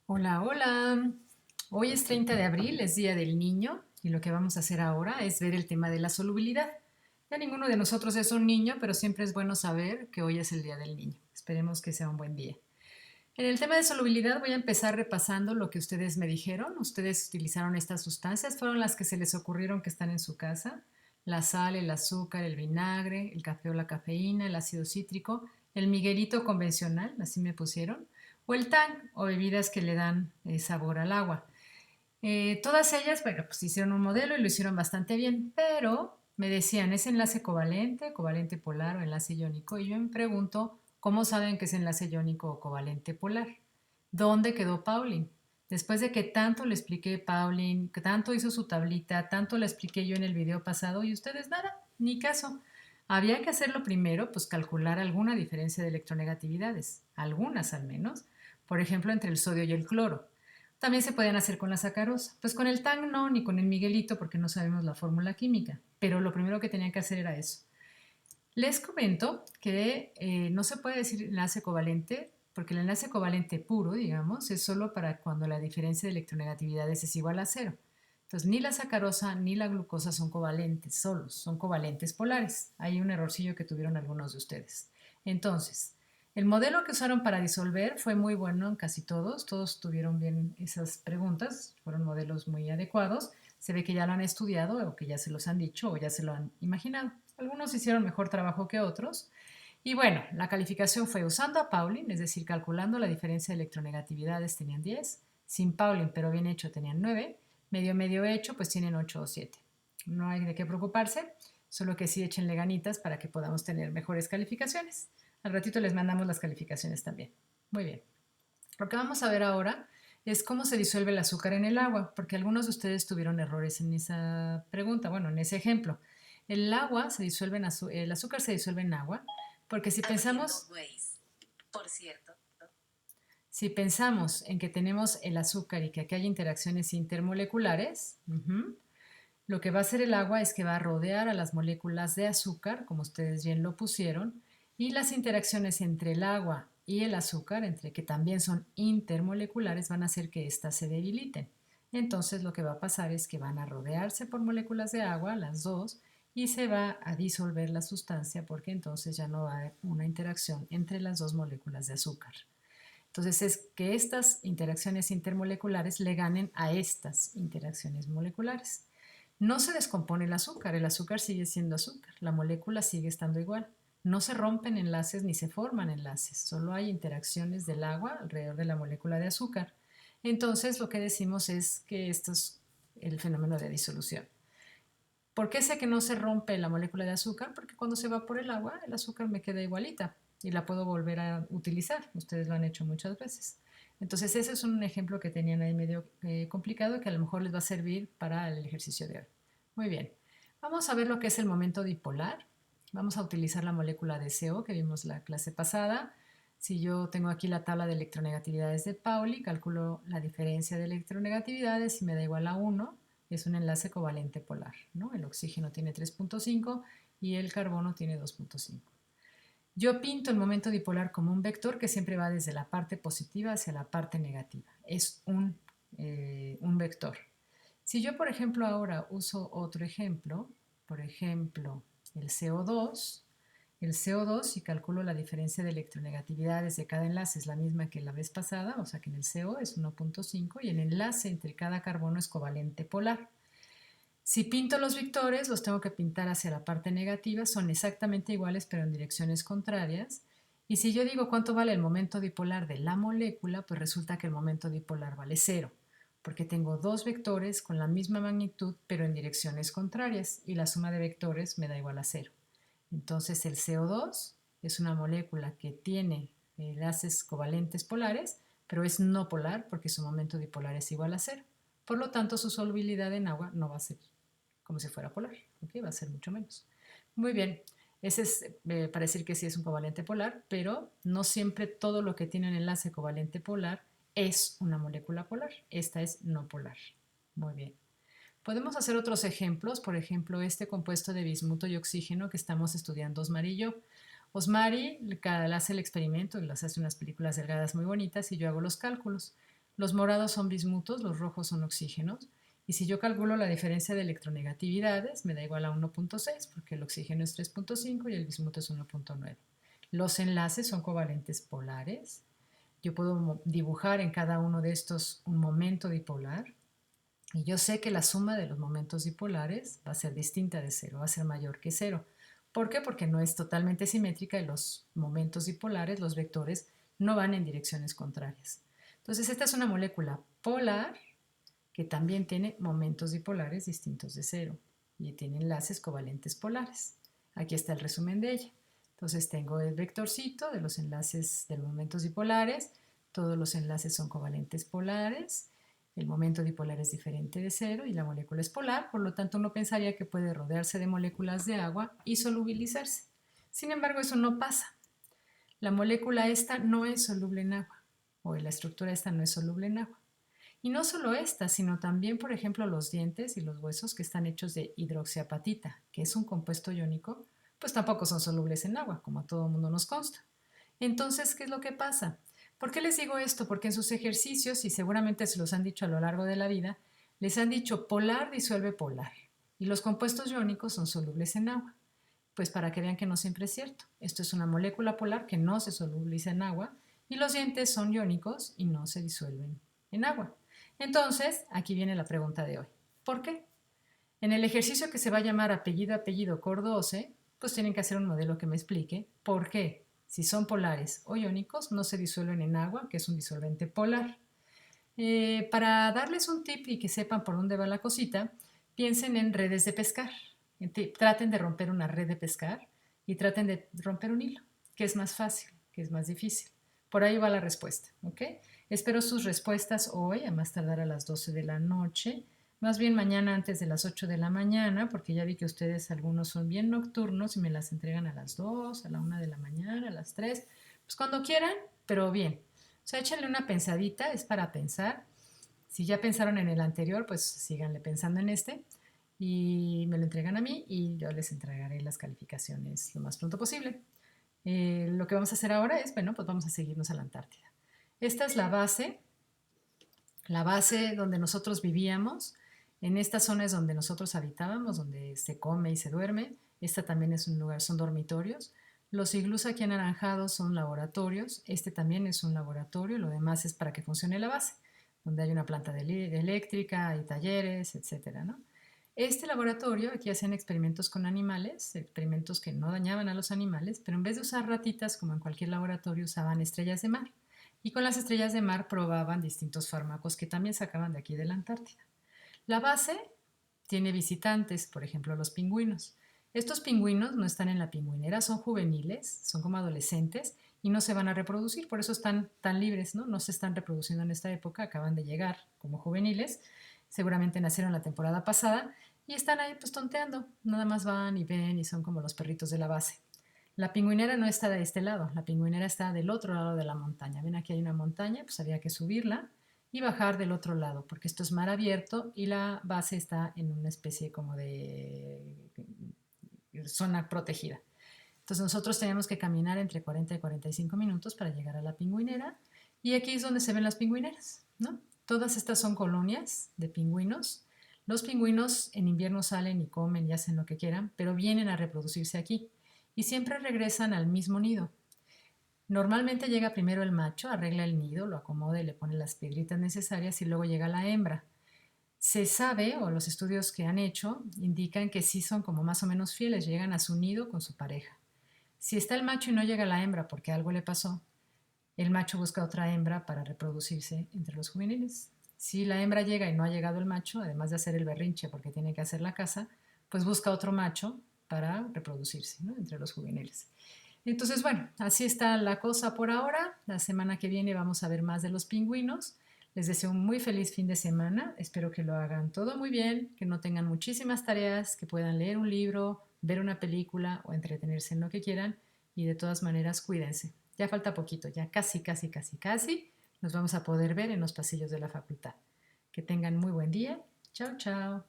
Hola, hola. Hoy es 30 de abril, es Día del Niño, y lo que vamos a hacer ahora es ver el tema de la solubilidad. Ya ninguno de nosotros es un niño, pero siempre es bueno saber que hoy es el Día del Niño. Esperemos que sea un buen día. En el tema de solubilidad voy a empezar repasando lo que ustedes me dijeron. Ustedes utilizaron estas sustancias, fueron las que se les ocurrieron que están en su casa. La sal, el azúcar, el vinagre, el café o la cafeína, el ácido cítrico, el miguelito convencional, así me pusieron, o el tang o bebidas que le dan sabor al agua. Todas ellas, bueno, pues hicieron un modelo y lo hicieron bastante bien, pero me decían, ¿es enlace covalente, covalente polar o enlace iónico? Y yo me pregunto, ¿cómo saben que es enlace iónico o covalente polar? ¿Dónde quedó Pauline? Después de que tanto le expliqué a Pauline, que tanto hizo su tablita, tanto la expliqué yo en el video pasado y ustedes nada, ni caso. Había que hacerlo primero, pues calcular alguna diferencia de electronegatividades, algunas al menos, por ejemplo, entre el sodio y el cloro. También se pueden hacer con la sacarosa. Pues con el TAN no, ni con el Miguelito, porque no sabemos la fórmula química. Pero lo primero que tenían que hacer era eso. Les comento que no se puede decir enlace covalente, porque el enlace covalente puro, digamos, es solo para cuando la diferencia de electronegatividades es igual a cero. Entonces, ni la sacarosa ni la glucosa son covalentes solos, son covalentes polares. Hay un errorcillo que tuvieron algunos de ustedes. Entonces, el modelo que usaron para disolver fue muy bueno en casi todos. Todos tuvieron bien esas preguntas, fueron modelos muy adecuados. Se ve que ya lo han estudiado o que ya se los han dicho o ya se lo han imaginado. Algunos hicieron mejor trabajo que otros. Y bueno, la calificación fue usando a Pauling, es decir, calculando la diferencia de electronegatividades tenían 10, sin Pauling pero bien hecho tenían 9, medio hecho pues tienen 8 o 7. No hay de qué preocuparse, solo que sí échenle ganitas para que podamos tener mejores calificaciones. Al ratito les mandamos las calificaciones también. Muy bien. Lo que vamos a ver ahora es cómo se disuelve el azúcar en el agua, porque algunos de ustedes tuvieron errores en esa pregunta, bueno, en ese ejemplo. El agua se disuelve en el azúcar se disuelve en agua, porque si pensamos en que tenemos el azúcar y que aquí hay interacciones intermoleculares, lo que va a hacer el agua es que va a rodear a las moléculas de azúcar, como ustedes bien lo pusieron, y las interacciones entre el agua y el azúcar, entre que también son intermoleculares, van a hacer que éstas se debiliten. Entonces lo que va a pasar es que van a rodearse por moléculas de agua, las dos, y se va a disolver la sustancia porque entonces ya no va a haber una interacción entre las dos moléculas de azúcar. Entonces es que estas interacciones intermoleculares le ganen a estas interacciones moleculares. No se descompone el azúcar sigue siendo azúcar, la molécula sigue estando igual. No se rompen enlaces ni se forman enlaces, solo hay interacciones del agua alrededor de la molécula de azúcar. Entonces lo que decimos es que esto es el fenómeno de disolución. ¿Por qué sé que no se rompe la molécula de azúcar? Porque cuando se va por el agua, el azúcar me queda igualita y la puedo volver a utilizar. Ustedes lo han hecho muchas veces. Entonces ese es un ejemplo que tenían ahí medio complicado que a lo mejor les va a servir para el ejercicio de hoy. Muy bien. Vamos a ver lo que es el momento dipolar. Vamos a utilizar la molécula de CO que vimos la clase pasada. Si yo tengo aquí la tabla de electronegatividades de Pauli, calculo la diferencia de electronegatividades y me da igual a 1, es un enlace covalente polar, ¿no? El oxígeno tiene 3.5 y el carbono tiene 2.5. Yo pinto el momento dipolar como un vector que siempre va desde la parte positiva hacia la parte negativa. Es un vector. Si yo, por ejemplo, ahora uso otro ejemplo, por ejemplo, el CO2, el CO2, si calculo la diferencia de electronegatividades de cada enlace es la misma que la vez pasada, o sea que en el CO es 1.5 y el enlace entre cada carbono es covalente polar. Si pinto los vectores, los tengo que pintar hacia la parte negativa, son exactamente iguales pero en direcciones contrarias. Y si yo digo cuánto vale el momento dipolar de la molécula, pues resulta que el momento dipolar vale cero, porque tengo dos vectores con la misma magnitud pero en direcciones contrarias y la suma de vectores me da igual a cero. Entonces el CO2 es una molécula que tiene enlaces covalentes polares, pero es no polar porque su momento dipolar es igual a cero. Por lo tanto, su solubilidad en agua no va a ser como si fuera polar, ¿ok? Va a ser mucho menos. Muy bien, ese es para decir que sí es un covalente polar, pero no siempre todo lo que tiene un enlace covalente polar es una molécula polar. Esta es no polar. Muy bien. Podemos hacer otros ejemplos, por ejemplo, este compuesto de bismuto y oxígeno que estamos estudiando Osmar y yo. Osmari hace el experimento y las hace unas películas delgadas muy bonitas y yo hago los cálculos. Los morados son bismutos, los rojos son oxígenos. Y si yo calculo la diferencia de electronegatividades, me da igual a 1.6, porque el oxígeno es 3.5 y el bismuto es 1.9. Los enlaces son covalentes polares. Yo puedo dibujar en cada uno de estos un momento dipolar. Y yo sé que la suma de los momentos dipolares va a ser distinta de cero, va a ser mayor que cero. ¿Por qué? Porque no es totalmente simétrica y los momentos dipolares, los vectores, no van en direcciones contrarias. Entonces, esta es una molécula polar que también tiene momentos dipolares distintos de cero y tiene enlaces covalentes polares. Aquí está el resumen de ella. Entonces tengo el vectorcito de los enlaces de los momentos dipolares, todos los enlaces son covalentes polares, el momento dipolar es diferente de cero y la molécula es polar, por lo tanto uno pensaría que puede rodearse de moléculas de agua y solubilizarse. Sin embargo, eso no pasa. La molécula esta no es soluble en agua, o la estructura esta no es soluble en agua. Y no solo esta, sino también, por ejemplo, los dientes y los huesos que están hechos de hidroxiapatita, que es un compuesto iónico, pues tampoco son solubles en agua, como a todo mundo nos consta. Entonces, ¿qué es lo que pasa? ¿Por qué les digo esto? Porque en sus ejercicios, y seguramente se los han dicho a lo largo de la vida, les han dicho polar disuelve polar. Y los compuestos iónicos son solubles en agua. Pues para que vean que no siempre es cierto. Esto es una molécula polar que no se solubiliza en agua y los dientes son iónicos y no se disuelven en agua. Entonces, aquí viene la pregunta de hoy. ¿Por qué? En el ejercicio que se va a llamar apellido Cordose, pues tienen que hacer un modelo que me explique por qué, si son polares o iónicos, no se disuelven en agua, que es un disolvente polar. Para darles un tip y que sepan por dónde va la cosita, piensen en redes de pescar. Traten de romper una red de pescar y traten de romper un hilo, que es más fácil, que es más difícil. Por ahí va la respuesta, ¿ok? Espero sus respuestas hoy, a más tardar a las 12 de la noche, más bien mañana antes de las 8 de la mañana, porque ya vi que ustedes algunos son bien nocturnos y me las entregan a las 2, a la 1 de la mañana, a las 3, pues cuando quieran, pero bien. O sea, échenle una pensadita, es para pensar. Si ya pensaron en el anterior, pues síganle pensando en este y me lo entregan a mí y yo les entregaré las calificaciones lo más pronto posible. Lo que vamos a hacer ahora es, bueno, pues vamos a seguirnos a la Antártida. Esta es la base donde nosotros vivíamos. En esta zona es donde nosotros habitábamos, donde se come y se duerme. Esta también es un lugar, son dormitorios. Los iglús aquí anaranjados son laboratorios. Este también es un laboratorio. Lo demás es para que funcione la base, donde hay una planta de eléctrica, hay talleres, etcétera, ¿no? Este laboratorio, aquí hacían experimentos con animales, experimentos que no dañaban a los animales, pero en vez de usar ratitas, como en cualquier laboratorio, usaban estrellas de mar. Y con las estrellas de mar probaban distintos fármacos que también sacaban de aquí de la Antártida. La base tiene visitantes, por ejemplo, los pingüinos. Estos pingüinos no están en la pingüinera, son juveniles, son como adolescentes y no se van a reproducir, por eso están tan libres, ¿no? No se están reproduciendo en esta época, acaban de llegar como juveniles, seguramente nacieron la temporada pasada y están ahí pues tonteando, nada más van y ven y son como los perritos de la base. La pingüinera no está de este lado, la pingüinera está del otro lado de la montaña. Ven, aquí hay una montaña, pues había que subirla y bajar del otro lado, porque esto es mar abierto y la base está en una especie como de zona protegida. Entonces nosotros teníamos que caminar entre 40 y 45 minutos para llegar a la pingüinera y aquí es donde se ven las pingüineras, ¿no? Todas estas son colonias de pingüinos. Los pingüinos en invierno salen y comen y hacen lo que quieran, pero vienen a reproducirse aquí y siempre regresan al mismo nido. Normalmente llega primero el macho, arregla el nido, lo acomoda y le pone las piedritas necesarias y luego llega la hembra. Se sabe, o los estudios que han hecho, indican que sí son como más o menos fieles, llegan a su nido con su pareja. Si está el macho y no llega la hembra porque algo le pasó, el macho busca otra hembra para reproducirse entre los juveniles. Si la hembra llega y no ha llegado el macho, además de hacer el berrinche porque tiene que hacer la caza, pues busca otro macho para reproducirse, ¿no? Entre los juveniles. Entonces, bueno, así está la cosa por ahora. La semana que viene vamos a ver más de los pingüinos. Les deseo un muy feliz fin de semana. Espero que lo hagan todo muy bien, que no tengan muchísimas tareas, que puedan leer un libro, ver una película o entretenerse en lo que quieran. Y de todas maneras, cuídense. Ya falta poquito, ya casi, casi, casi, casi nos vamos a poder ver en los pasillos de la facultad. Que tengan muy buen día. Chao, chao.